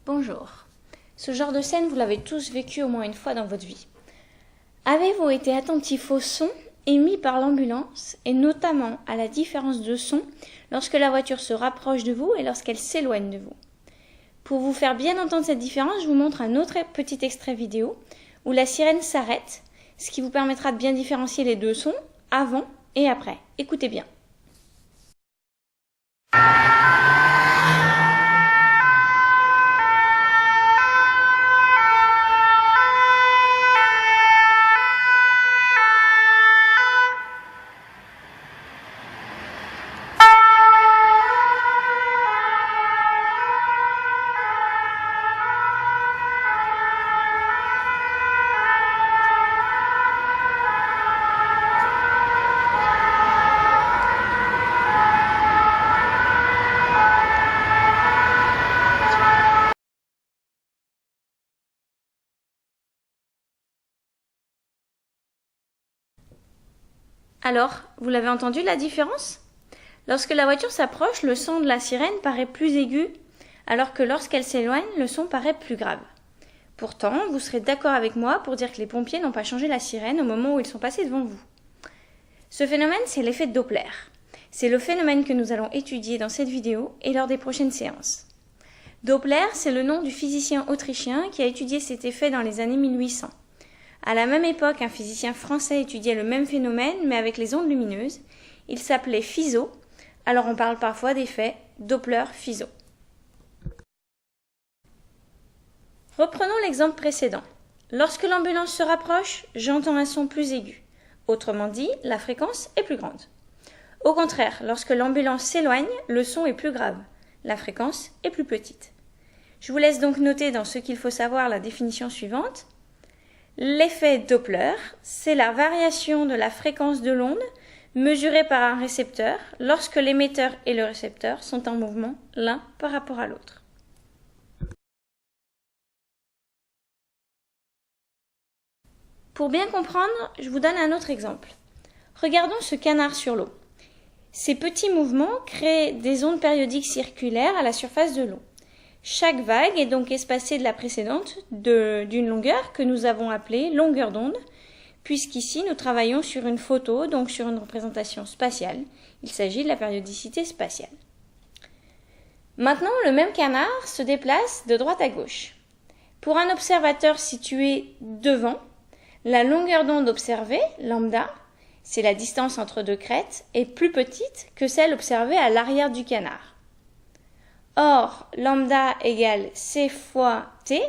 Bonjour. Ce genre de scène, vous l'avez tous vécu au moins une fois dans votre vie. Avez-vous été attentif au son émis par l'ambulance et notamment à la différence de son lorsque la voiture se rapproche de vous et lorsqu'elle s'éloigne de vous? Pour vous faire bien entendre cette différence, je vous montre un autre petit extrait vidéo où la sirène s'arrête, ce qui vous permettra de bien différencier les deux sons avant et après. Écoutez bien. Alors, vous l'avez entendu la différence? Lorsque la voiture s'approche, le son de la sirène paraît plus aigu, alors que lorsqu'elle s'éloigne, le son paraît plus grave. Pourtant, vous serez d'accord avec moi pour dire que les pompiers n'ont pas changé la sirène au moment où ils sont passés devant vous. Ce phénomène, c'est l'effet Doppler. C'est le phénomène que nous allons étudier dans cette vidéo et lors des prochaines séances. Doppler, c'est le nom du physicien autrichien qui a étudié cet effet dans les années 1800. À la même époque, un physicien français étudiait le même phénomène, mais avec les ondes lumineuses. Il s'appelait Fizeau, alors on parle parfois d'effet Doppler-Fizeau. Reprenons l'exemple précédent. Lorsque l'ambulance se rapproche, j'entends un son plus aigu. Autrement dit, la fréquence est plus grande. Au contraire, lorsque l'ambulance s'éloigne, le son est plus grave. La fréquence est plus petite. Je vous laisse donc noter dans ce qu'il faut savoir la définition suivante. L'effet Doppler, c'est la variation de la fréquence de l'onde mesurée par un récepteur lorsque l'émetteur et le récepteur sont en mouvement l'un par rapport à l'autre. Pour bien comprendre, je vous donne un autre exemple. Regardons ce canard sur l'eau. Ces petits mouvements créent des ondes périodiques circulaires à la surface de l'eau. Chaque vague est donc espacée de la précédente d'une longueur que nous avons appelée longueur d'onde, puisqu'ici nous travaillons sur une photo, donc sur une représentation spatiale. Il s'agit de la périodicité spatiale. Maintenant, le même canard se déplace de droite à gauche. Pour un observateur situé devant, la longueur d'onde observée, lambda, c'est la distance entre deux crêtes, est plus petite que celle observée à l'arrière du canard. Or, lambda égale c fois t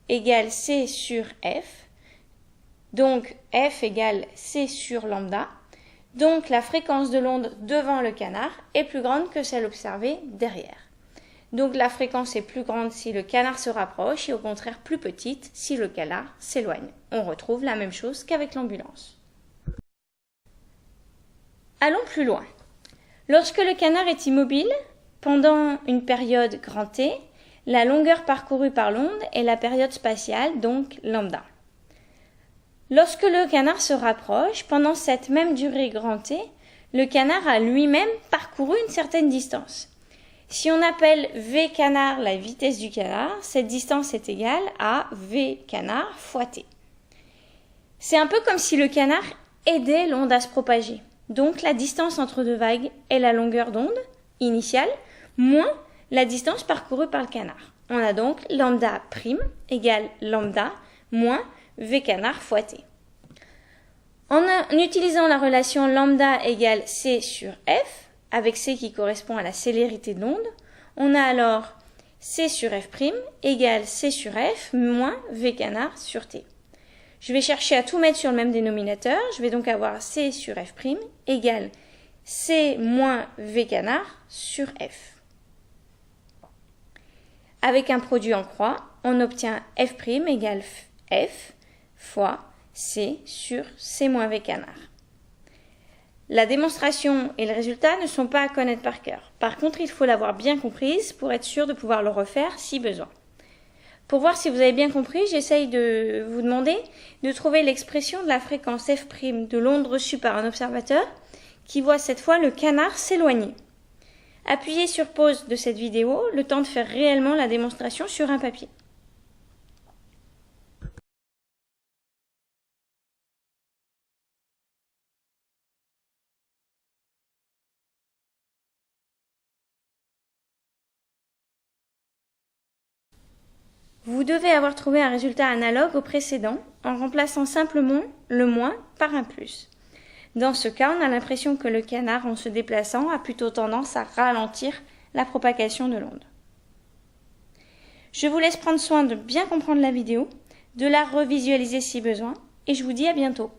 égale c sur f. Donc, f égale c sur lambda. Donc, la fréquence de l'onde devant le canard est plus grande que celle observée derrière. Donc, la fréquence est plus grande si le canard se rapproche et au contraire plus petite si le canard s'éloigne. On retrouve la même chose qu'avec l'ambulance. Allons plus loin. Lorsque le canard est immobile, pendant une période grand T, la longueur parcourue par l'onde est la période spatiale, donc lambda. Lorsque le canard se rapproche, pendant cette même durée grand T, le canard a lui-même parcouru une certaine distance. Si on appelle V canard la vitesse du canard, cette distance est égale à V canard fois T. C'est un peu comme si le canard aidait l'onde à se propager. Donc la distance entre deux vagues est la longueur d'onde initiale moins la distance parcourue par le canard. On a donc lambda prime égale lambda moins V canard fois T. En utilisant la relation lambda égale C sur F, avec C qui correspond à la célérité de l'onde, on a alors C sur F' égale C sur F moins V canard sur T. Je vais chercher à tout mettre sur le même dénominateur, je vais donc avoir C sur F' égale C moins V canard sur F. Avec un produit en croix, on obtient F' égale F fois C sur C moins V canard. La démonstration et le résultat ne sont pas à connaître par cœur. Par contre, il faut l'avoir bien comprise pour être sûr de pouvoir le refaire si besoin. Pour voir si vous avez bien compris, j'essaye de vous demander de trouver l'expression de la fréquence F' de l'onde reçue par un observateur qui voit cette fois le canard s'éloigner. Appuyez sur pause de cette vidéo, le temps de faire réellement la démonstration sur un papier. Vous devez avoir trouvé un résultat analogue au précédent en remplaçant simplement le moins par un plus. Dans ce cas, on a l'impression que le canard, en se déplaçant, a plutôt tendance à ralentir la propagation de l'onde. Je vous laisse prendre soin de bien comprendre la vidéo, de la revisualiser si besoin, et je vous dis à bientôt.